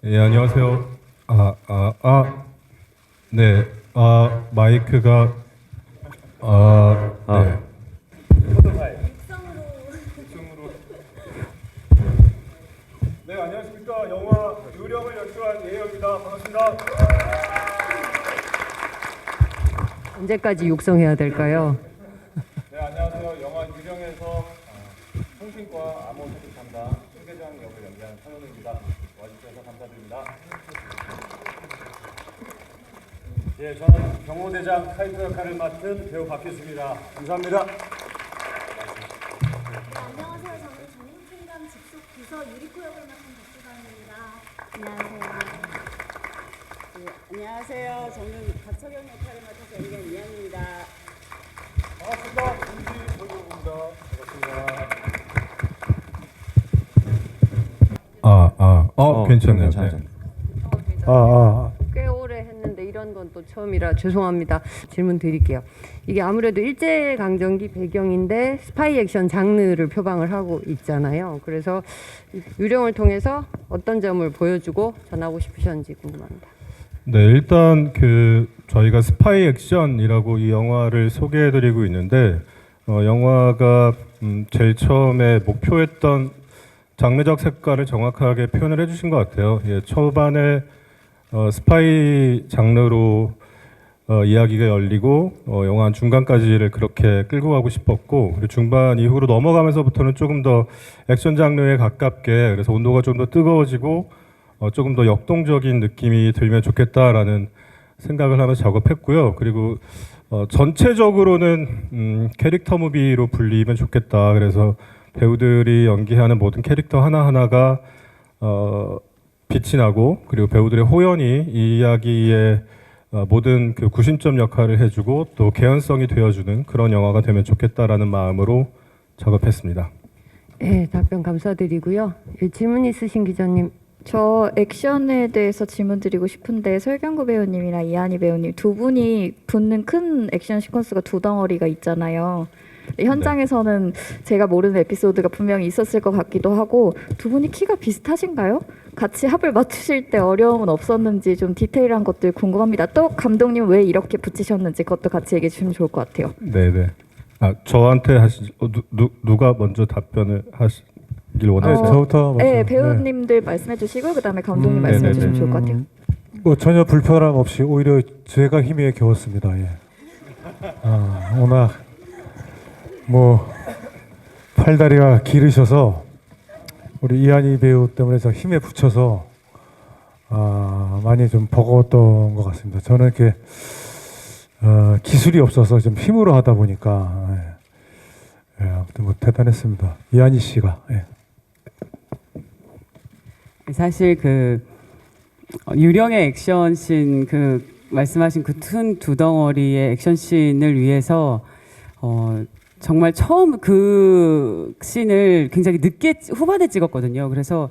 예, 안녕하세요. 네, 마이크가, 네. 네, 안녕하십니까. 영화 유령을 연출한 예영입니다. 반갑습니다. 언제까지 육성해야 될까요? 네, 안녕하세요. 영화 유령에서 통신과 암호소식 담당 신계장 역을 연기한 서현우입니다. 와주셔서 감사드립니다. 예, 저는 경호대장 카이토 역할을 맡은 배우 박효수입니다. 감사합니다. 네, 안녕하세요. 저는 전인팀감 직속 부서 유리코 역을 맡은 박수강입니다. 안녕하세요. 네, 안녕하세요. 저는 박철영 역할을 맡아서 연기한 이한입니다. 반갑습니다. 김지 보조입니다. 반갑습니다. 괜찮네요. 괜찮아요. 네. 꽤 오래 했는데 이런 건 또 처음이라 죄송합니다. 질문 드릴게요. 이게 아무래도 일제강점기 배경인데 스파이 액션 장르를 표방을 하고 있잖아요. 그래서 유령을 통해서 어떤 점을 보여주고 전하고 싶으셨는지 궁금합니다. 네, 일단 저희가 스파이 액션이라고 이 영화를 소개해드리고 있는데, 영화가 제일 처음에 목표했던 장르적 색깔을 정확하게 표현을 해주신 것 같아요. 예, 초반에 스파이 장르로 이야기가 열리고 영화 한 중간까지를 그렇게 끌고 가고 싶었고, 그리고 중반 이후로 넘어가면서부터는 조금 더 액션 장르에 가깝게, 그래서 온도가 좀 더 뜨거워지고 조금 더 역동적인 느낌이 들면 좋겠다라는 생각을 하면서 작업했고요. 그리고 전체적으로는 캐릭터 무비로 불리면 좋겠다. 그래서 배우들이 연기하는 모든 캐릭터 하나하나가 빛이 나고, 그리고 배우들의 호연이 이 이야기의 모든 그 구심점 역할을 해주고 또 개연성이 되어주는 그런 영화가 되면 좋겠다라는 마음으로 작업했습니다. 네, 답변 감사드리고요. 예, 질문 있으신 기자님. 저 액션에 대해서 질문 드리고 싶은데 설경구 배우님이랑 이한희 배우님 두 분이 붙는 큰 액션 시퀀스가 두 덩어리가 있잖아요. 현장에서는 제가 모르는 에피소드가 분명히 있었을 것 같기도 하고, 두 분이 키가 비슷하신가요? 같이 합을 맞추실 때 어려움은 없었는지 좀 디테일한 것들 궁금합니다. 또 감독님 왜 이렇게 붙이셨는지 그것도 같이 얘기해 주시면 좋을 것 같아요. 네네. 저한테 누가 먼저 답변을 하시길 원하세요? 저부터 네, 먼저. 배우님들 말씀해 주시고 그다음에 감독님 말씀해 네네네. 주시면 좋을 것 같아요. 뭐 전혀 불편함 없이 오히려 제가 힘에 겨웠습니다. 예. 워낙 뭐 팔다리가 기르셔서 우리 이한희 배우 때문에 저 힘에 붙여서 많이 좀 버거웠던 것 같습니다. 저는 이렇게 기술이 없어서 좀 힘으로 하다 보니까 아무튼 뭐 대단했습니다. 이한희 씨가. 예. 사실 유령의 액션씬 말씀하신 그 큰 두 덩어리의 액션씬을 위해서 정말 처음 그 씬을 굉장히 늦게 후반에 찍었거든요. 그래서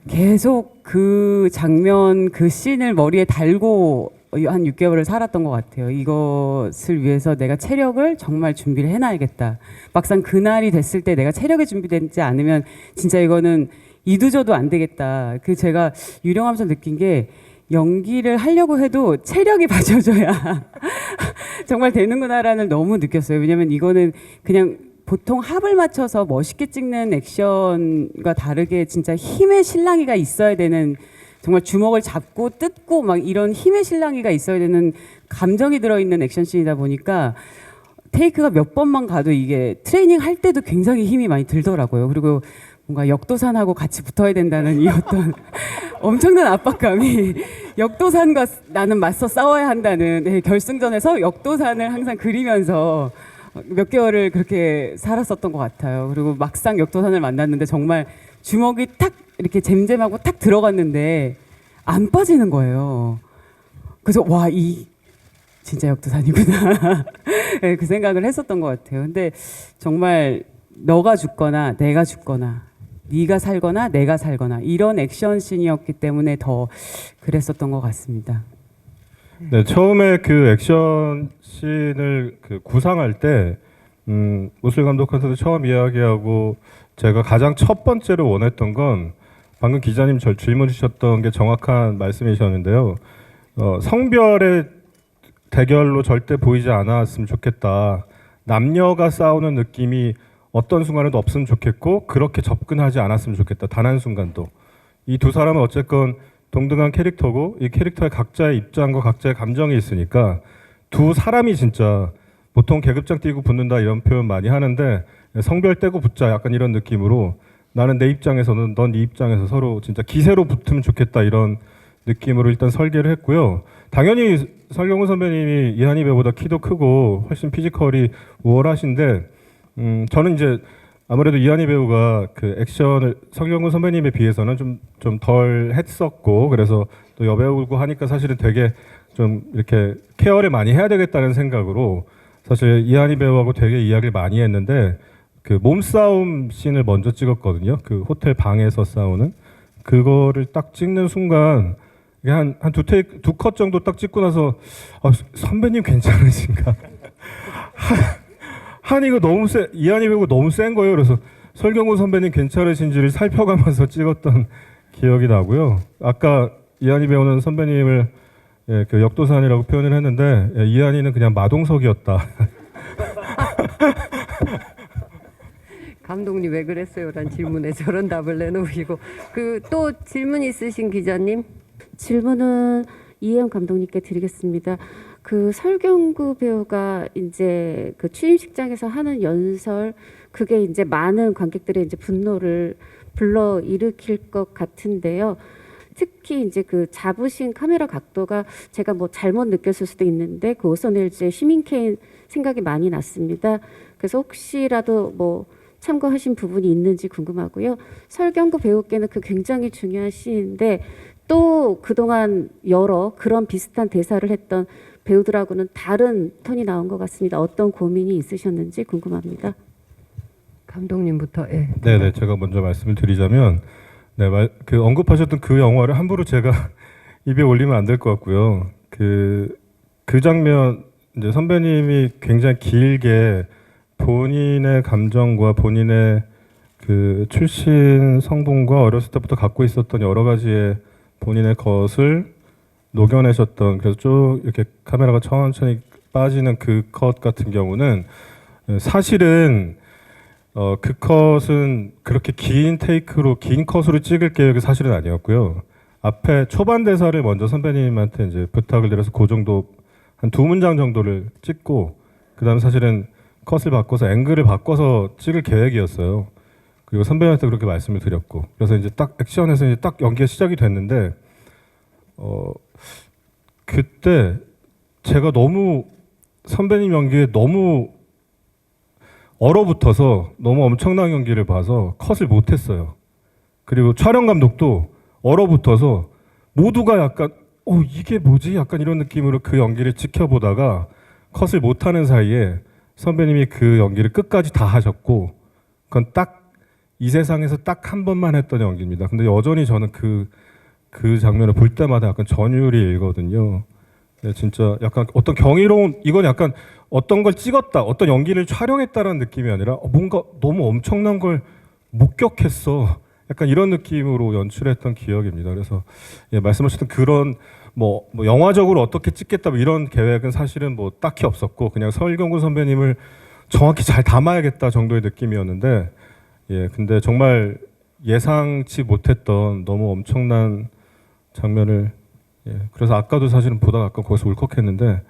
계속 그 장면 그 씬을 머리에 달고 한 6개월을 살았던 것 같아요. 이것을 위해서 내가 체력을 정말 준비를 해놔야겠다. 막상 그날이 됐을 때 내가 체력이 준비되지 않으면 진짜 이거는 이도저도 안 되겠다. 제가 유령하면서 느낀 게 연기를 하려고 해도 체력이 받쳐줘야 정말 되는구나라는 너무 느꼈어요. 왜냐면 이거는 그냥 보통 합을 맞춰서 멋있게 찍는 액션과 다르게 진짜 힘의 실랑이가 있어야 되는, 정말 주먹을 잡고 뜯고 막 이런 힘의 실랑이가 있어야 되는 감정이 들어있는 액션씬이다 보니까 테이크가 몇 번만 가도 이게 트레이닝 할 때도 굉장히 힘이 많이 들더라고요. 그리고 뭔가 역도산하고 같이 붙어야 된다는 이 어떤 엄청난 압박감이, 역도산과 나는 맞서 싸워야 한다는 결승전에서 역도산을 항상 그리면서 몇 개월을 그렇게 살았었던 것 같아요. 그리고 막상 역도산을 만났는데 정말 주먹이 탁 이렇게 잼잼하고 탁 들어갔는데 안 빠지는 거예요. 그래서 와, 이 진짜 역도산이구나. 네, 그 생각을 했었던 것 같아요. 근데 정말 너가 죽거나 내가 죽거나 네가 살거나 내가 살거나 이런 액션씬이었기 때문에 더 그랬었던 것 같습니다. 네, 처음에 그 액션 씬을 구상할 때 무술 감독한테도 처음 이야기하고 제가 가장 첫 번째로 원했던 건 방금 기자님 절 질문 주셨던 게 정확한 말씀이셨는데요. 성별의 대결로 절대 보이지 않았으면 좋겠다. 남녀가 싸우는 느낌이 어떤 순간에도 없으면 좋겠고 그렇게 접근하지 않았으면 좋겠다. 단 한 순간도. 이 두 사람은 어쨌건 동등한 캐릭터고 이 캐릭터의 각자의 입장과 각자의 감정이 있으니까 두 사람이 진짜 보통 계급장 띄고 붙는다 이런 표현 많이 하는데 성별 떼고 붙자 약간 이런 느낌으로 나는 내 입장에서는 넌 네 입장에서 서로 진짜 기세로 붙으면 좋겠다 이런 느낌으로 일단 설계를 했고요. 당연히 설경구 선배님이 이한희 배우보다 키도 크고 훨씬 피지컬이 우월하신데 저는 이제 아무래도 이한희 배우가 그 액션을 설경구 선배님에 비해서는 좀 덜 했었고 그래서 또 여배우고 하니까 사실은 되게 좀 이렇게 케어를 많이 해야 되겠다는 생각으로 사실 이한희 배우하고 되게 이야기를 많이 했는데 그 몸싸움 씬을 먼저 찍었거든요. 그 호텔 방에서 싸우는 그거를 딱 찍는 순간 한 두 컷 정도 딱 찍고 나서 선배님 괜찮으신가? 한 이거 너무 이한희 배우가 너무 센 거예요. 그래서 설경구 선배님 괜찮으신지를 살펴가면서 찍었던 기억이 나고요. 아까 이한희 배우는 선배님을 그 역도산이라고 표현을 했는데 이한희는 그냥 마동석이었다. 감독님 왜 그랬어요? 란 질문에 저런 답을 내놓으시고 그 또 질문 있으신 기자님? 질문은 이혜영 감독님께 드리겠습니다. 그 설경구 배우가 이제 그 취임식장에서 하는 연설 그게 이제 많은 관객들의 이제 분노를 불러 일으킬 것 같은데요. 특히 이제 그 잡으신 카메라 각도가 제가 뭐 잘못 느꼈을 수도 있는데 그 오선일제 시민케인 생각이 많이 났습니다. 그래서 혹시라도 뭐 참고하신 부분이 있는지 궁금하고요. 설경구 배우께는 그 굉장히 중요한 시인데 또 그동안 여러 그런 비슷한 대사를 했던 배우들하고는 다른 톤이 나온 것 같습니다. 어떤 고민이 있으셨는지 궁금합니다. 감독님부터. 예. 네네, 제가 먼저 말씀을 드리자면, 그 언급하셨던 그 영화를 함부로 제가 입에 올리면 안 될 것 같고요. 그 장면 이제 선배님이 굉장히 길게 본인의 감정과 본인의 그 출신 성분과 어렸을 때부터 갖고 있었던 여러 가지의 본인의 것을 녹여내셨던, 그래서 쭉 이렇게 카메라가 천천히 빠지는 그 컷 같은 경우는 사실은 그 컷은 그렇게 긴 테이크로 긴 컷으로 찍을 계획이 사실은 아니었고요. 앞에 초반 대사를 먼저 선배님한테 이제 부탁을 드려서 그 정도 한 2문장 정도를 찍고 그다음에 사실은 컷을 바꿔서 앵글을 바꿔서 찍을 계획이었어요. 그리고 선배님한테 그렇게 말씀을 드렸고 그래서 이제 딱 액션에서 이제 딱 연기가 시작이 됐는데 그때 제가 너무 선배님 연기에 너무 얼어붙어서 너무 엄청난 연기를 봐서 컷을 못했어요. 그리고 촬영 감독도 얼어붙어서 모두가 약간 이게 뭐지? 약간 이런 느낌으로 그 연기를 지켜보다가 컷을 못하는 사이에 선배님이 그 연기를 끝까지 다 하셨고 그건 딱 이 세상에서 딱 한 번만 했던 연기입니다. 근데 여전히 저는 그 장면을 볼 때마다 약간 전율이 일거든요. 네, 진짜 약간 어떤 경이로운, 이건 약간 어떤 걸 찍었다, 어떤 연기를 촬영했다라는 느낌이 아니라 뭔가 너무 엄청난 걸 목격했어. 약간 이런 느낌으로 연출했던 기억입니다. 그래서 말씀하셨던 그런 뭐 영화적으로 어떻게 찍겠다 뭐 이런 계획은 사실은 뭐 딱히 없었고 그냥 설경구 선배님을 정확히 잘 담아야겠다 정도의 느낌이었는데 근데 정말 예상치 못했던 너무 엄청난 장면을 그래서 아까도 사실은 보다가 아까 거기서 울컥했는데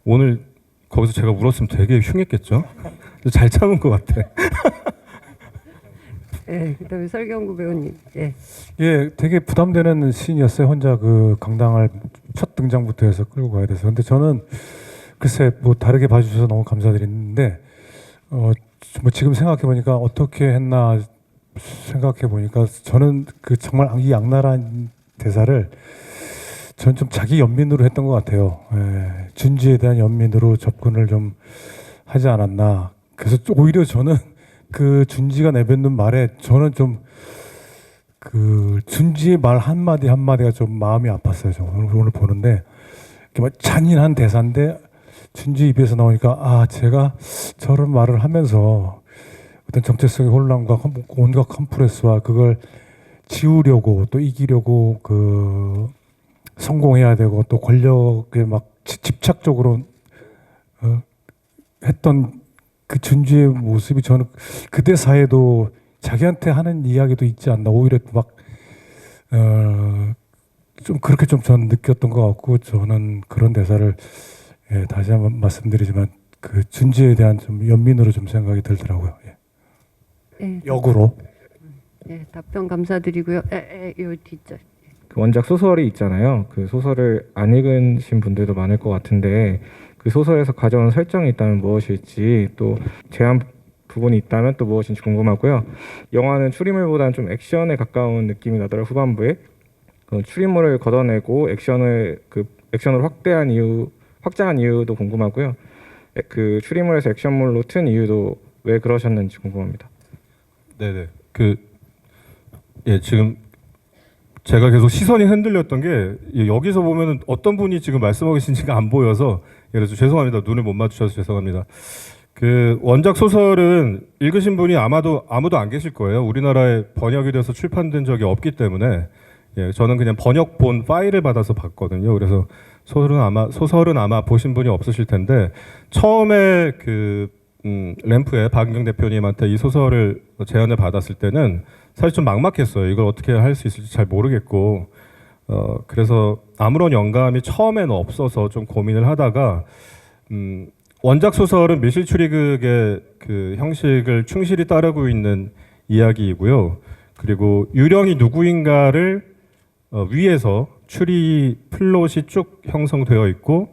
오늘 거기서 제가 울었으면 되게 흉했겠죠? 잘 참은 것 같아. 그다음에 설경구 배우님. 되게 부담되는 씬이었어요. 혼자 그 강당을 첫 등장부터 해서 끌고 가야 돼서. 근데 저는 글쎄 뭐 다르게 봐주셔서 너무 감사드리는데 뭐 지금 생각해 보니까 어떻게 했나 생각해 보니까 저는 그 정말 이 악랄한 대사를 저는 좀 자기 연민으로 했던 것 같아요. 준지에 대한 연민으로 접근을 좀 하지 않았나. 그래서 오히려 저는 그 준지가 내뱉는 말에 저는 좀 그 준지의 말 한마디 한마디가 좀 마음이 아팠어요. 저 오늘 보는데 정말 잔인한 대사인데 준지 입에서 나오니까 제가 저런 말을 하면서 어떤 정체성의 혼란과 온갖 컴프레스와 그걸 지우려고 또 이기려고 그 성공해야 되고 또 권력에 막 집착적으로 했던 그 준주의 모습이 저는 그대 사회도 자기한테 하는 이야기도 있지 않나 오히려 막 좀 그렇게 좀 저는 느꼈던 것 같고 저는 그런 대사를 다시 한번 말씀드리지만 그 준주에 대한 좀 연민으로 좀 생각이 들더라고요. 네, 역으로. 네, 답변 감사드리고요. 요 뒷절. 그 원작 소설이 있잖아요. 그 소설을 안 읽으신 분들도 많을 것 같은데 그 소설에서 가져온 설정이 있다면 무엇일지 또 제한 부분이 있다면 또 무엇인지 궁금하고요. 영화는 추리물보다는 좀 액션에 가까운 느낌이 나더라고요. 후반부에 그 추리물을 걷어내고 액션을 확장한 이유도 궁금하고요. 그 추리물에서 액션물로 튼 이유도 왜 그러셨는지 궁금합니다. 네네. 지금 제가 계속 시선이 흔들렸던 게 여기서 보면은 어떤 분이 지금 말씀하고 계신지가 안 보여서 그래서 죄송합니다. 눈을 못 맞추셔서 죄송합니다. 그 원작 소설은 읽으신 분이 아무도 안 계실 거예요. 우리나라에 번역이 돼서 출판된 적이 없기 때문에 저는 그냥 번역본 파일을 받아서 봤거든요. 그래서 소설은 아마 보신 분이 없으실 텐데 처음에 램프의 박은경 대표님한테 이 소설을 제안을 받았을 때는 사실 좀 막막했어요. 이걸 어떻게 할 수 있을지 잘 모르겠고 그래서 아무런 영감이 처음에는 없어서 좀 고민을 하다가 원작 소설은 미실추리극의 그 형식을 충실히 따르고 있는 이야기이고요. 그리고 유령이 누구인가를 위에서 추리 플롯이 쭉 형성되어 있고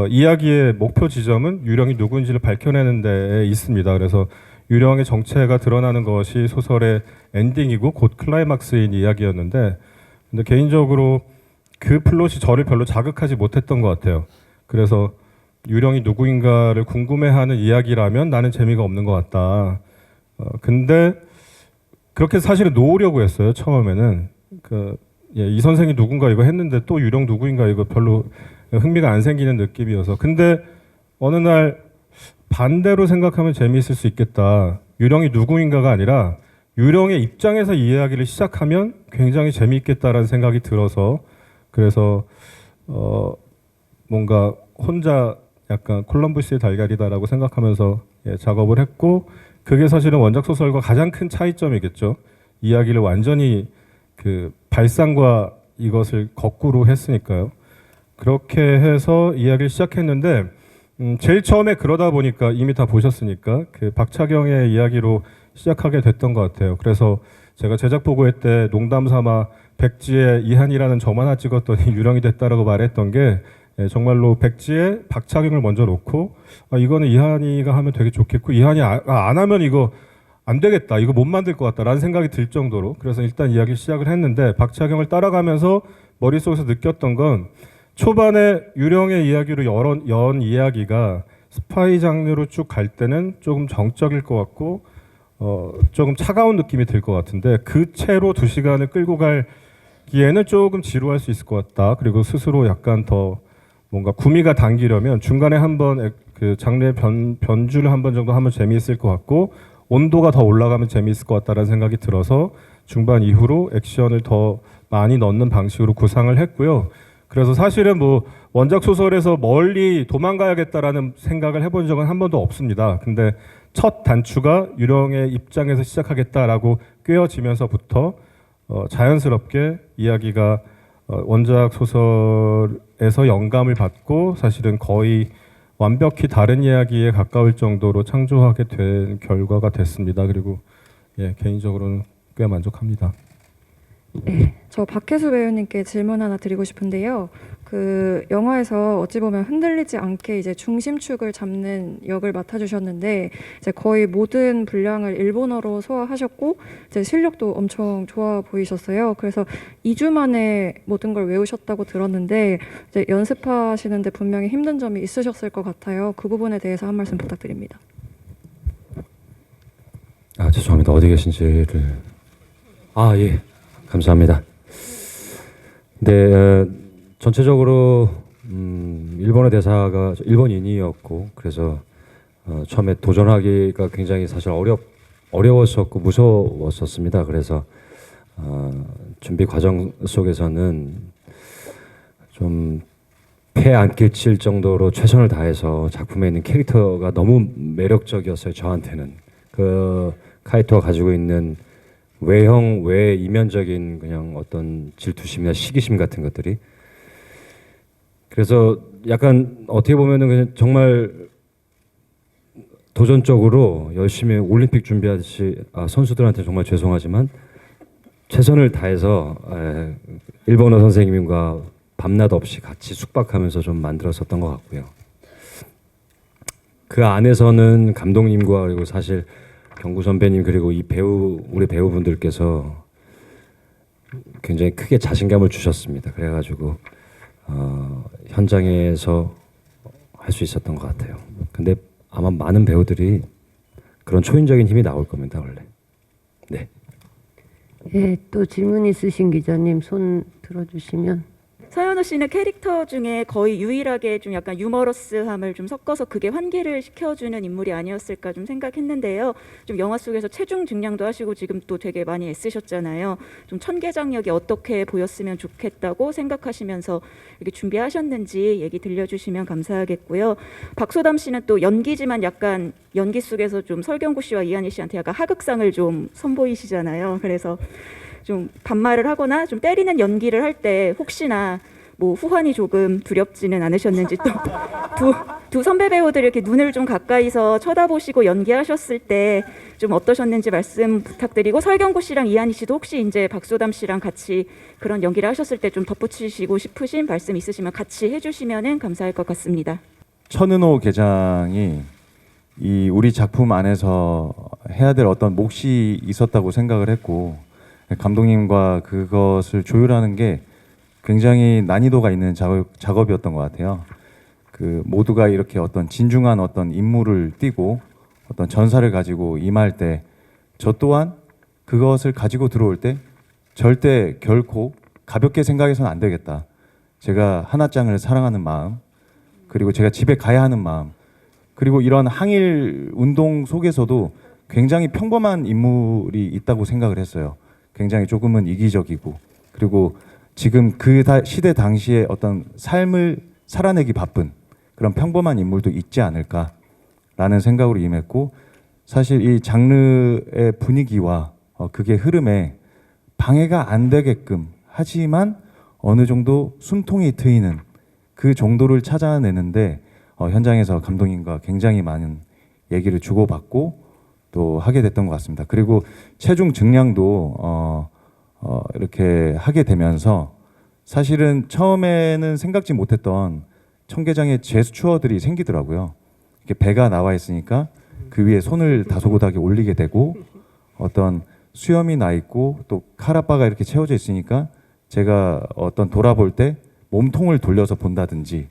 이야기의 목표 지점은 유령이 누구인지를 밝혀내는 데에 있습니다. 그래서 유령의 정체가 드러나는 것이 소설의 엔딩이고 곧 클라이막스인 이야기였는데 근데 개인적으로 그 플롯이 저를 별로 자극하지 못했던 것 같아요. 그래서 유령이 누구인가를 궁금해하는 이야기라면 나는 재미가 없는 것 같다. 근데 그렇게 사실은 놓으려고 했어요. 처음에는 이 선생이 누군가 이거 했는데 또 유령 누구인가 이거 별로 흥미가 안 생기는 느낌이어서 근데 어느 날 반대로 생각하면 재미있을 수 있겠다. 유령이 누구인가가 아니라 유령의 입장에서 이 이야기를 시작하면 굉장히 재미있겠다라는 생각이 들어서 그래서 뭔가 혼자 약간 콜럼버스의 달걀이다라고 생각하면서 작업을 했고 그게 사실은 원작 소설과 가장 큰 차이점이겠죠. 이야기를 완전히 그 발상과 이것을 거꾸로 했으니까요. 그렇게 해서 이야기를 시작했는데 제일 처음에 그러다 보니까 이미 다 보셨으니까 그 박차경의 이야기로 시작하게 됐던 것 같아요. 그래서 제가 제작 보고회 때 농담 삼아 백지에 이한이라는 점 하나 찍었더니 유령이 됐다라고 말했던 게 정말로 백지에 박차경을 먼저 놓고 이거는 이한이가 하면 되게 좋겠고 이한이 안 하면 이거 안 되겠다. 이거 못 만들 것 같다라는 생각이 들 정도로 그래서 일단 이야기 시작을 했는데 박차경을 따라가면서 머릿속에서 느꼈던 건 초반에 유령의 이야기로 연 이야기가 스파이 장르로 쭉 갈 때는 조금 정적일 것 같고 조금 차가운 느낌이 들 것 같은데 그 채로 2시간을 끌고 갈기에는 조금 지루할 수 있을 것 같다. 그리고 스스로 약간 더 뭔가 구미가 당기려면 중간에 한번 그 장르의 변주를 한 번 정도 하면 재미있을 것 같고 온도가 더 올라가면 재미있을 것 같다는 생각이 들어서 중반 이후로 액션을 더 많이 넣는 방식으로 구상을 했고요. 그래서 사실은 뭐 원작 소설에서 멀리 도망가야겠다라는 생각을 해본 적은 한 번도 없습니다. 근데 첫 단추가 유령의 입장에서 시작하겠다라고 꿰어지면서부터 자연스럽게 이야기가 원작 소설에서 영감을 받고 사실은 거의 완벽히 다른 이야기에 가까울 정도로 창조하게 된 결과가 됐습니다. 그리고 개인적으로는 꽤 만족합니다. 네, 저 박혜수 배우님께 질문 하나 드리고 싶은데요. 그 영화에서 어찌 보면 흔들리지 않게 이제 중심축을 잡는 역을 맡아주셨는데 이제 거의 모든 분량을 일본어로 소화하셨고 이제 실력도 엄청 좋아 보이셨어요. 그래서 2주 만에 모든 걸 외우셨다고 들었는데 이제 연습하시는데 분명히 힘든 점이 있으셨을 것 같아요. 그 부분에 대해서 한 말씀 부탁드립니다. 죄송합니다. 어디 계신지를 예. 감사합니다. 네, 전체적으로 일본어 대사가 일본인이었고 그래서 처음에 도전하기가 굉장히 사실 어려웠었고 무서웠었습니다. 그래서 준비 과정 속에서는 좀 폐 안 끼칠 정도로 최선을 다해서 작품에 있는 캐릭터가 너무 매력적이었어요. 저한테는 그 카이토가 가지고 있는 외형 외 이면적인 그냥 어떤 질투심이나 시기심 같은 것들이, 그래서 약간 어떻게 보면은 그냥 정말 도전적으로 열심히 올림픽 준비하듯이 선수들한테 정말 죄송하지만 최선을 다해서 일본어 선생님과 밤낮 없이 같이 숙박하면서 좀 만들었었던 것 같고요. 그 안에서는 감독님과 그리고 사실 경구 선배님 그리고 이 우리 배우분들께서 굉장히 크게 자신감을 주셨습니다. 그래가지고 현장에서 할 수 있었던 것 같아요. 근데 아마 많은 배우들이 그런 초인적인 힘이 나올 겁니다, 원래. 네. 예, 또 질문 있으신 기자님 손 들어주시면. 서현우 씨는 캐릭터 중에 거의 유일하게 좀 약간 유머러스함을 좀 섞어서 그게 환기를 시켜주는 인물이 아니었을까 좀 생각했는데요. 좀 영화 속에서 체중 증량도 하시고 지금 또 되게 많이 애쓰셨잖아요. 좀 천계장력이 어떻게 보였으면 좋겠다고 생각하시면서 이렇게 준비하셨는지 얘기 들려주시면 감사하겠고요. 박소담 씨는 또 연기지만 약간 연기 속에서 좀 설경구 씨와 이한희 씨한테 약간 하극상을 좀 선보이시잖아요. 그래서 좀 반말을 하거나 좀 때리는 연기를 할 때 혹시나 뭐 후환이 조금 두렵지는 않으셨는지, 또 두 선배 배우들 이렇게 눈을 좀 가까이서 쳐다보시고 연기하셨을 때 좀 어떠셨는지 말씀 부탁드리고, 설경구 씨랑 이한희 씨도 혹시 이제 박소담 씨랑 같이 그런 연기를 하셨을 때 좀 덧붙이시고 싶으신 말씀 있으시면 같이 해주시면은 감사할 것 같습니다. 천은호 계장이 이 우리 작품 안에서 해야 될 어떤 몫이 있었다고 생각을 했고, 감독님과 그것을 조율하는 게 굉장히 난이도가 있는 작업이었던 것 같아요. 그 모두가 이렇게 어떤 진중한 어떤 임무를 띠고 어떤 전사를 가지고 임할 때, 저 또한 그것을 가지고 들어올 때 절대 결코 가볍게 생각해서는 안 되겠다. 제가 하나짱을 사랑하는 마음, 그리고 제가 집에 가야 하는 마음, 그리고 이런 항일 운동 속에서도 굉장히 평범한 인물이 있다고 생각을 했어요. 굉장히 조금은 이기적이고, 그리고 지금 그 시대 당시에 어떤 삶을 살아내기 바쁜 그런 평범한 인물도 있지 않을까라는 생각으로 임했고, 사실 이 장르의 분위기와 그게 흐름에 방해가 안 되게끔 하지만 어느 정도 숨통이 트이는 그 정도를 찾아내는데 현장에서 감독님과 굉장히 많은 얘기를 주고받고 또 하게 됐던 것 같습니다. 그리고 체중 증량도 이렇게 하게 되면서 사실은 처음에는 생각지 못했던 청계장의 제스처들이 생기더라고요. 이렇게 배가 나와 있으니까 그 위에 손을 다소곳하게 올리게 되고, 어떤 수염이 나 있고 또 카라바가 이렇게 채워져 있으니까 제가 어떤 돌아볼 때 몸통을 돌려서 본다든지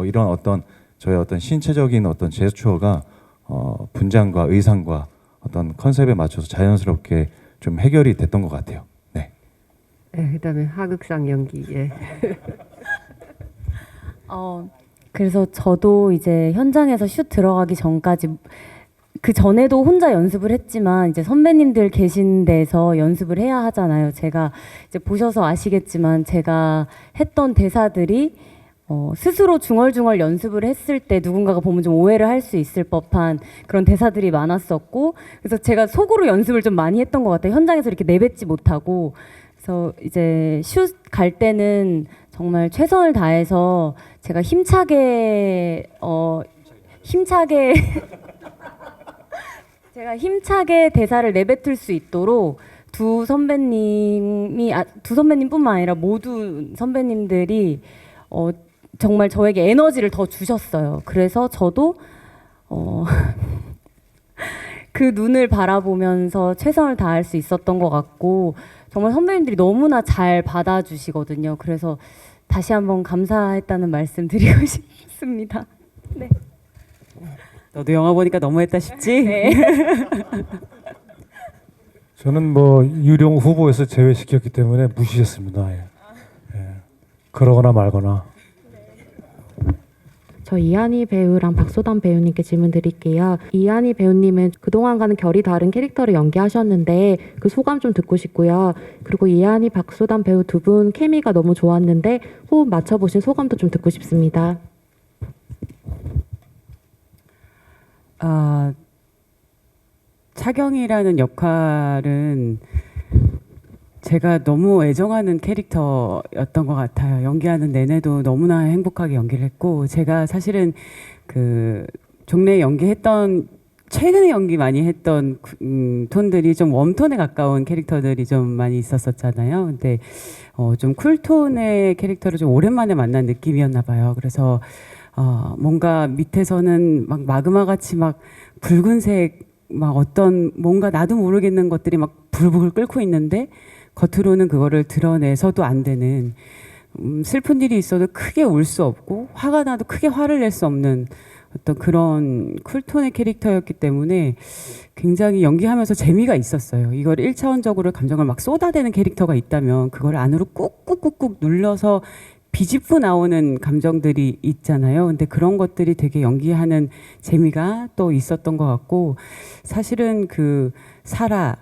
이런 어떤 저의 어떤 신체적인 어떤 제스처가 분장과 의상과 어떤 컨셉에 맞춰서 자연스럽게 좀 해결이 됐던 것 같아요. 네. 네, 그다음에 하극상 연기. 예. 그래서 저도 이제 현장에서 슛 들어가기 전까지, 그 전에도 혼자 연습을 했지만 이제 선배님들 계신 데서 연습을 해야 하잖아요. 제가 이제 보셔서 아시겠지만 제가 했던 대사들이 스스로 중얼중얼 연습을 했을 때 누군가가 보면 좀 오해를 할 수 있을 법한 그런 대사들이 많았었고, 그래서 제가 속으로 연습을 좀 많이 했던 것 같아요. 현장에서 이렇게 내뱉지 못하고. 그래서 이제 슛 갈 때는 정말 최선을 다해서 제가 힘차게 제가 힘차게 대사를 내뱉을 수 있도록 두 선배님뿐만 아니라 모든 선배님들이 정말 저에게 에너지를 더 주셨어요. 그래서 저도 그 눈을 바라보면서 최선을 다할 수 있었던 것 같고, 정말 선배님들이 너무나 잘 받아주시거든요. 그래서 다시 한번 감사했다는 말씀 드리고 싶습니다. 네. 너도 영화 보니까 너무했다 싶지? 네. 저는 뭐 유령 후보에서 제외시켰기 때문에 무시했습니다. 예. 그러거나 말거나. 저 이한희 배우랑 박소담 배우님께 질문 드릴게요. 이한희 배우님은 그동안과는 결이 다른 캐릭터를 연기하셨는데 그 소감 좀 듣고 싶고요. 그리고 이한희, 박소담 배우 두 분 케미가 너무 좋았는데 호흡 맞춰보신 소감도 좀 듣고 싶습니다. 차경이라는 역할은 제가 너무 애정하는 캐릭터였던 것 같아요. 연기하는 내내도 너무나 행복하게 연기를 했고, 제가 사실은 그 종래에 연기했던, 최근에 연기 많이 했던 톤들이 좀 웜톤에 가까운 캐릭터들이 좀 많이 있었었잖아요. 근데 좀 쿨톤의 캐릭터를 좀 오랜만에 만난 느낌이었나 봐요. 그래서 뭔가 밑에서는 막 마그마 같이 막 붉은색 막 어떤 뭔가 나도 모르겠는 것들이 막 불불 끓고 있는데 겉으로는 그거를 드러내서도 안 되는, 슬픈 일이 있어도 크게 울 수 없고 화가 나도 크게 화를 낼 수 없는 어떤 그런 쿨톤의 캐릭터였기 때문에 굉장히 연기하면서 재미가 있었어요. 이걸 1차원적으로 감정을 막 쏟아대는 캐릭터가 있다면 그걸 안으로 꾹꾹꾹꾹 눌러서 비집고 나오는 감정들이 있잖아요. 근데 그런 것들이 되게 연기하는 재미가 또 있었던 것 같고, 사실은 그 살아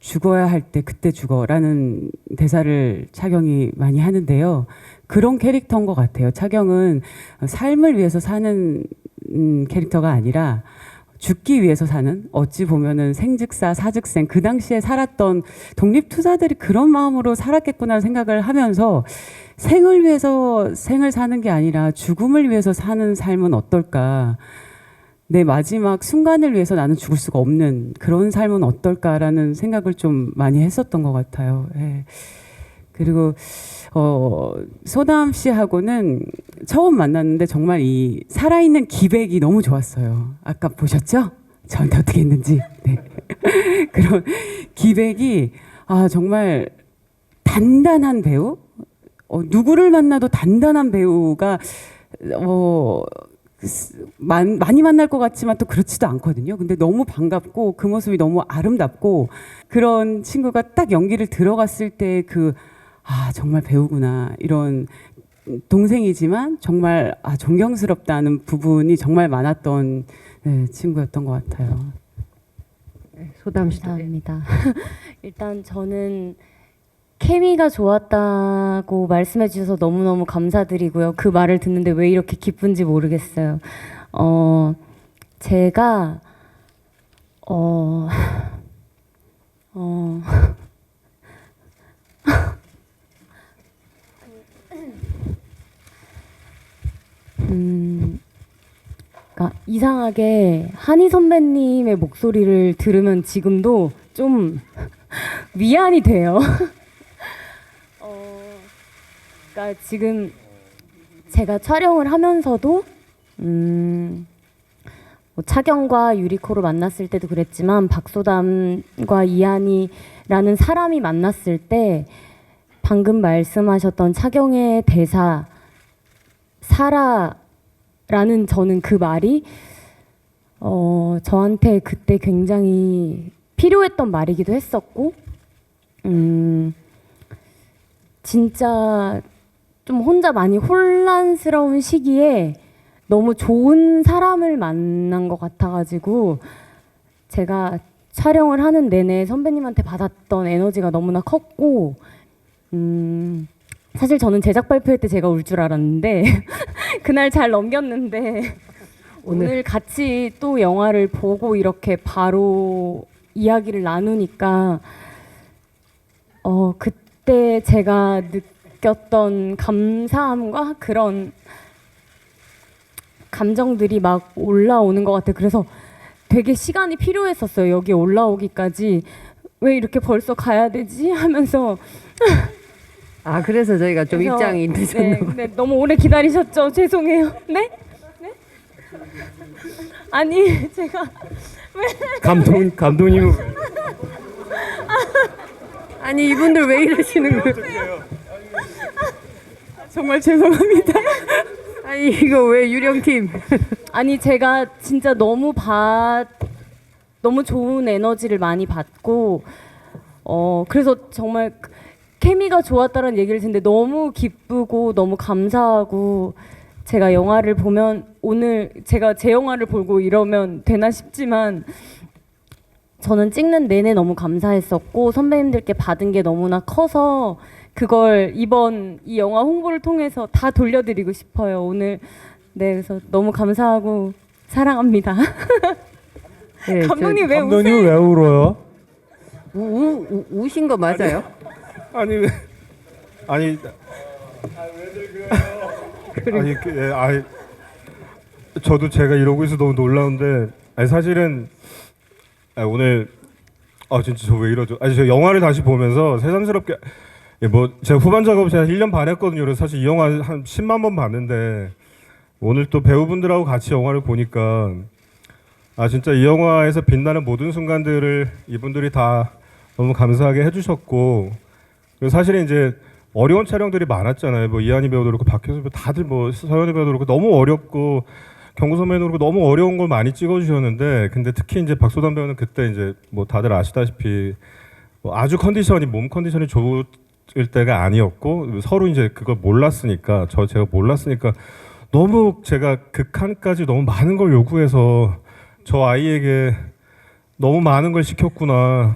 죽어야 할 때 그때 죽어라는 대사를 차경이 많이 하는데요. 그런 캐릭터인 것 같아요. 차경은 삶을 위해서 사는 캐릭터가 아니라 죽기 위해서 사는, 어찌 보면은 생즉사 사즉생, 그 당시에 살았던 독립투사들이 그런 마음으로 살았겠구나 생각을 하면서 생을 위해서 생을 사는 게 아니라 죽음을 위해서 사는 삶은 어떨까, 내 마지막 순간을 위해서 나는 죽을 수가 없는 그런 삶은 어떨까라는 생각을 좀 많이 했었던 것 같아요. 예. 그리고 소담 씨하고는 처음 만났는데 정말 이 살아있는 기백이 너무 좋았어요. 아까 보셨죠? 저한테 어떻게 했는지. 네. 그런 기백이 정말 단단한 배우, 누구를 만나도 단단한 배우가 많이 만날 것 같지만 또 그렇지도 않거든요. 근데 너무 반갑고 그 모습이 너무 아름답고, 그런 친구가 딱 연기를 들어갔을 때 정말 배우구나, 이런 동생이지만 정말 존경스럽다는 부분이 정말 많았던 친구였던 것 같아요. 소담 씨. 감사합니다. 일단 저는 케미가 좋았다고 말씀해 주셔서 너무너무 감사드리고요. 그 말을 듣는데 왜 이렇게 기쁜지 모르겠어요. 제가 그러니까 이상하게 한희 선배님의 목소리를 들으면 지금도 좀 위안이 돼요. 그러니까 지금 제가 촬영을 하면서도 뭐 차경과 유리코를 만났을 때도 그랬지만 박소담과 이한이라는 사람이 만났을 때 방금 말씀하셨던 차경의 대사 살아라는, 저는 그 말이 저한테 그때 굉장히 필요했던 말이기도 했었고, 진짜 좀 혼자 많이 혼란스러운 시기에 너무 좋은 사람을 만난 것 같아가지고, 제가 촬영을 하는 내내 선배님한테 받았던 에너지가 너무나 컸고, 사실 저는 제작 발표회 때 제가 울 줄 알았는데 그날 잘 넘겼는데 오늘 같이 또 영화를 보고 이렇게 바로 이야기를 나누니까 그때 제가 느꼈던 감사함과 그런 감정들이 막 올라오는 것 같아요. 그래서 되게 시간이 필요했었어요. 여기 올라오기까지. 왜 이렇게 벌써 가야 되지? 하면서 그래서 저희가 좀 그래서, 입장이 늦었나 봐요. 네, 너무 오래 기다리셨죠? 죄송해요. 네? 네? 아니 제가 감독님 아니 이분들 왜 이러시는 거예요? 정말 죄송합니다. 아니 이거 왜 유령팀? 아니 제가 진짜 너무 좋은 에너지를 많이 받고 그래서 정말 케미가 좋았다는 얘기를 듣는데 너무 기쁘고 너무 감사하고, 제가 영화를 보면 오늘 제가 제 영화를 보고 이러면 되나 싶지만 저는 찍는 내내 너무 감사했었고 선배님들께 받은 게 너무나 커서 그걸 이번 이 영화 홍보를 통해서 다 돌려드리고 싶어요. 오늘 네 그래서 너무 감사하고 사랑합니다. 네, 감독님 왜 감독님 왜 울어요? 우신 거 맞아요? 아니 아니 아니 아니 저도 제가 이러고 있어 너무 놀라운데 아니 사실은 오늘 진짜 저 왜 이러죠? 아니 저 영화를 다시 보면서 새삼스럽게 뭐 제가 후반 작업 제가 1년 반 했거든요. 그래서 사실 이 영화 한 10만 번 봤는데 오늘 또 배우분들하고 같이 영화를 보니까 진짜 이 영화에서 빛나는 모든 순간들을 이분들이 다 너무 감사하게 해주셨고 그리고 사실은 이제 어려운 촬영들이 많았잖아요. 뭐 이한희 배우도 그렇고 박혜수 배우 다들 뭐 서현이 배우도 그렇고 너무 어렵고 경구 선배도 그렇고 너무 어려운 걸 많이 찍어주셨는데 근데 특히 이제 박소담 배우는 그때 이제 뭐 다들 아시다시피 뭐 아주 몸 컨디션이 좋을 때가 아니었고 서로 이제 그걸 몰랐으니까 제가 몰랐으니까 너무 제가 극한까지 너무 많은 걸 요구해서 저 아이에게 너무 많은 걸 시켰구나.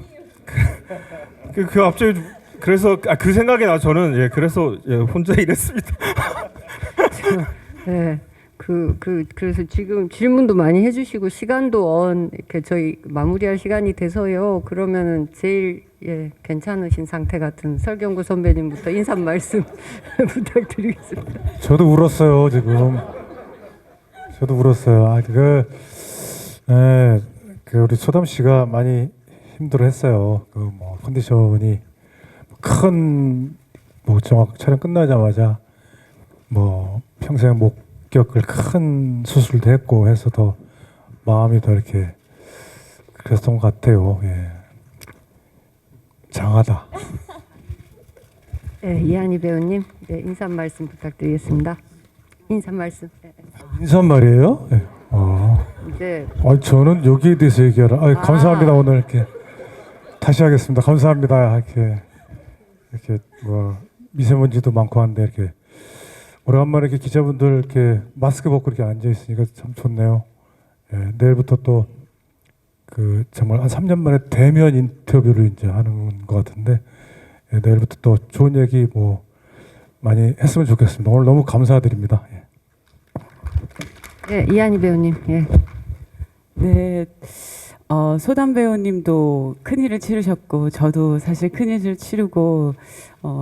그 갑자기 그래서 그 생각이 나 저는 그래서 혼자 이랬습니다. 네. 그래서 지금 질문도 많이 해주시고 시간도 이렇게 저희 마무리할 시간이 돼서요. 그러면은 제일 괜찮으신 상태 같은 설경구 선배님부터 인사 말씀 부탁드리겠습니다. 저도 울었어요 지금. 저도 울었어요. 그 우리 소담 씨가 많이 힘들어했어요. 그 뭐 컨디션이 큰 뭐 정확 촬영 끝나자마자 뭐 평생 목 겪을 큰 수술도 했고 해서 더 마음이 더 이렇게 그랬던 것 같아요. 장하다. 네, 이한희 배우님 인사 말씀 부탁드리겠습니다. 인사 말씀. 인사말이에요? 이제 저는 여기에 대해서 얘기하라. 감사합니다. 오늘 이렇게 다시 하겠습니다. 감사합니다. 이렇게 뭐 미세먼지도 많고 한데 이렇게 오래간만에 이렇게 기자분들 이렇게 마스크 벗고 이렇게 앉아 있으니까 참 좋네요. 내일부터 또 그 정말 한 3년 만에 대면 인터뷰를 이제 하는 것 같은데 내일부터 또 좋은 얘기 뭐 많이 했으면 좋겠습니다. 오늘 너무 감사드립니다. 이한희 배우님. 네. 소담 배우님도 큰일을 치르셨고 저도 사실 큰일을 치르고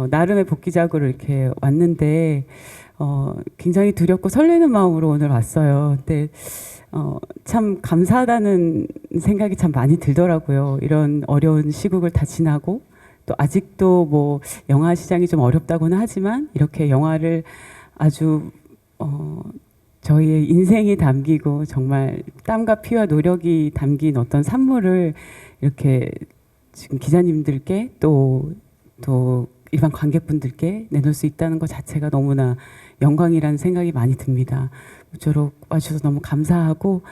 나름의 복귀작으로 이렇게 왔는데 굉장히 두렵고 설레는 마음으로 오늘 왔어요. 근데 참 감사하다는 생각이 참 많이 들더라고요. 이런 어려운 시국을 다 지나고 또 아직도 뭐 영화 시장이 좀 어렵다고는 하지만 이렇게 영화를 아주 저희의 인생이 담기고 정말 땀과 피와 노력이 담긴 어떤 산물을 이렇게 지금 기자님들께 또 일반 관객분들께 내놓을 수 있다는 것 자체가 너무나 영광이라는 생각이 많이 듭니다. 모쪼록 와주셔서 너무 감사하고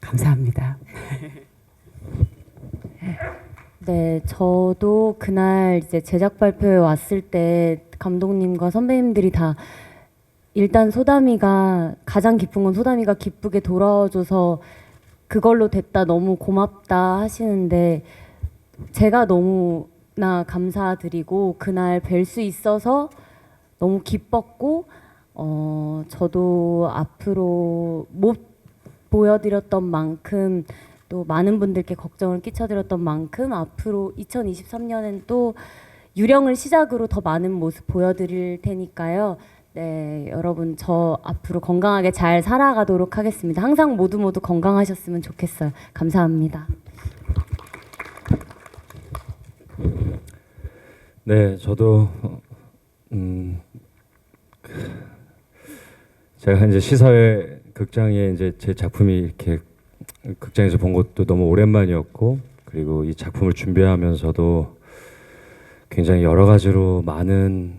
감사합니다. 네, 저도 그날 이제 제작 발표에 왔을 때 감독님과 선배님들이 다 일단 소담이가 가장 기쁜 건 소담이가 기쁘게 돌아와줘서 그걸로 됐다 너무 고맙다 하시는데 제가 너무나 감사드리고 그날 뵐 수 있어서 너무 기뻤고 저도 앞으로 못 보여드렸던 만큼 또 많은 분들께 걱정을 끼쳐드렸던 만큼 앞으로 2023년엔 또 유령을 시작으로 더 많은 모습 보여드릴 테니까요. 네, 여러분 저 앞으로 건강하게 잘 살아가도록 하겠습니다. 항상 모두 건강하셨으면 좋겠어요. 감사합니다. 네, 저도 제가 이제 시사회 극장에 이제 제 작품이 이렇게 극장에서 본 것도 너무 오랜만이었고 그리고 이 작품을 준비하면서도 굉장히 여러 가지로 많은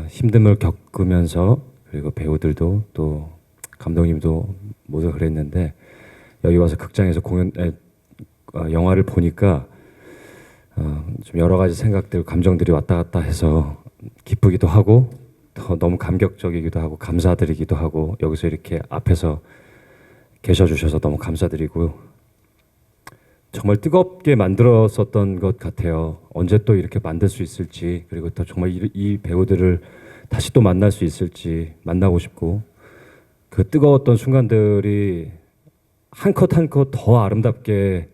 힘듦을 겪으면서 그리고 배우들도 또 감독님도 모두 그랬는데 여기 와서 극장에서 영화를 보니까 좀 여러 가지 생각들 감정들이 왔다 갔다 해서 기쁘기도 하고 더 너무 감격적이기도 하고 감사드리기도 하고 여기서 이렇게 앞에서 계셔 주셔서 너무 감사드리고 정말 뜨겁게 만들었었던 것 같아요. 언제 또 이렇게 만들 수 있을지 그리고 또 정말 이 배우들을 다시 또 만날 수 있을지 만나고 싶고 그 뜨거웠던 순간들이 한 컷 한 컷 더 아름답게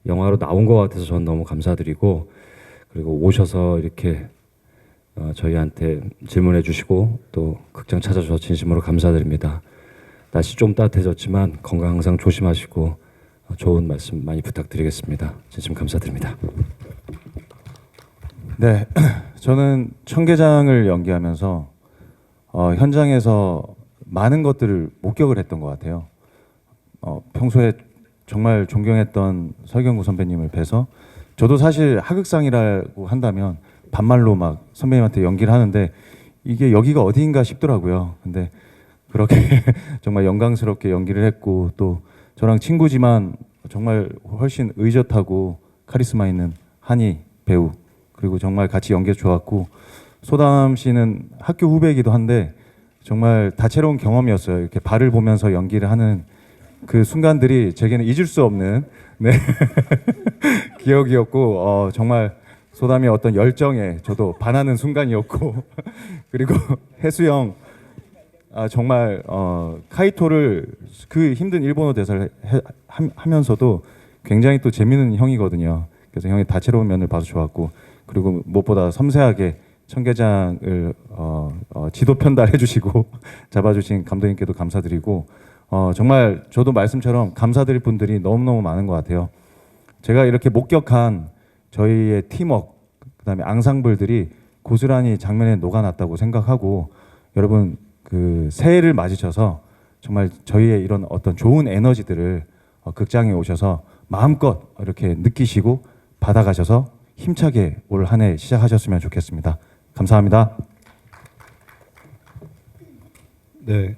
영화로 나온 것 같아서 전 너무 감사드리고 그리고 오셔서 이렇게 저희한테 질문해 주시고 또 극장 찾아주셔서 진심으로 감사드립니다. 날씨 좀 따뜻해졌지만 건강 항상 조심하시고 좋은 말씀 많이 부탁드리겠습니다. 진심 감사드립니다. 네, 저는 청계장을 연기하면서 현장에서 많은 것들을 목격을 했던 것 같아요. 평소에 정말 존경했던 설경구 선배님을 뵈서 저도 사실 하극상이라고 한다면 반말로 막 선배님한테 연기를 하는데 이게 여기가 어디인가 싶더라고요. 근데 그렇게 정말 영광스럽게 연기를 했고 또 저랑 친구지만 정말 훨씬 의젓하고 카리스마 있는 한이 배우 그리고 정말 같이 연기 좋았고 소담 씨는 학교 후배이기도 한데 정말 다채로운 경험이었어요. 이렇게 발을 보면서 연기를 하는 그 순간들이 제게는 잊을 수 없는 네. 기억이었고 정말 소담의 어떤 열정에 저도 반하는 순간이었고 그리고 혜수 형 정말 카이토를 그 힘든 일본어 대사를 하면서도 굉장히 또 재밌는 형이거든요. 그래서 형의 다채로운 면을 봐서 좋았고 그리고 무엇보다 섬세하게 청계장을 지도 편달해 주시고 잡아주신 감독님께도 감사드리고 정말 저도 말씀처럼 감사드릴 분들이 너무너무 많은 것 같아요. 제가 이렇게 목격한 저희의 팀워크 그다음에 앙상블들이 고스란히 장면에 녹아났다고 생각하고 여러분 그 새해를 맞으셔서 정말 저희의 이런 어떤 좋은 에너지들을 극장에 오셔서 마음껏 이렇게 느끼시고 받아가셔서 힘차게 올 한 해 시작하셨으면 좋겠습니다. 감사합니다. 네,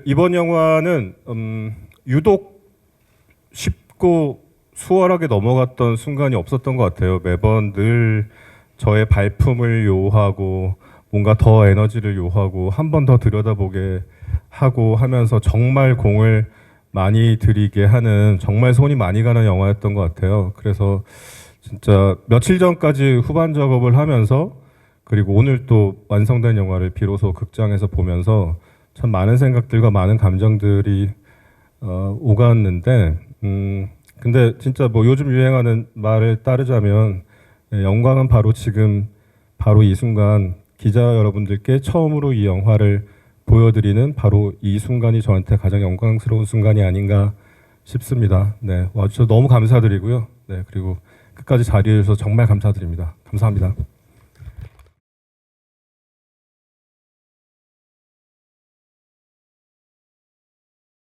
이번 영화는 유독 쉽고 수월하게 넘어갔던 순간이 없었던 것 같아요. 매번 늘 저의 발품을 요하고 뭔가 더 에너지를 요하고 한 번 더 들여다보게 하고 하면서 정말 공을 많이 들이게 하는 정말 손이 많이 가는 영화였던 것 같아요. 그래서 진짜 며칠 전까지 후반 작업을 하면서 그리고 오늘 또 완성된 영화를 비로소 극장에서 보면서 참 많은 생각들과 많은 감정들이 오갔는데 근데 진짜 뭐 요즘 유행하는 말을 따르자면 영광은 바로 지금 바로 이 순간 기자 여러분들께 처음으로 이 영화를 보여드리는 바로 이 순간이 저한테 가장 영광스러운 순간이 아닌가 싶습니다. 네, 와주셔서 너무 감사드리고요. 네, 그리고 끝까지 자리에 주셔서 정말 감사드립니다. 감사합니다.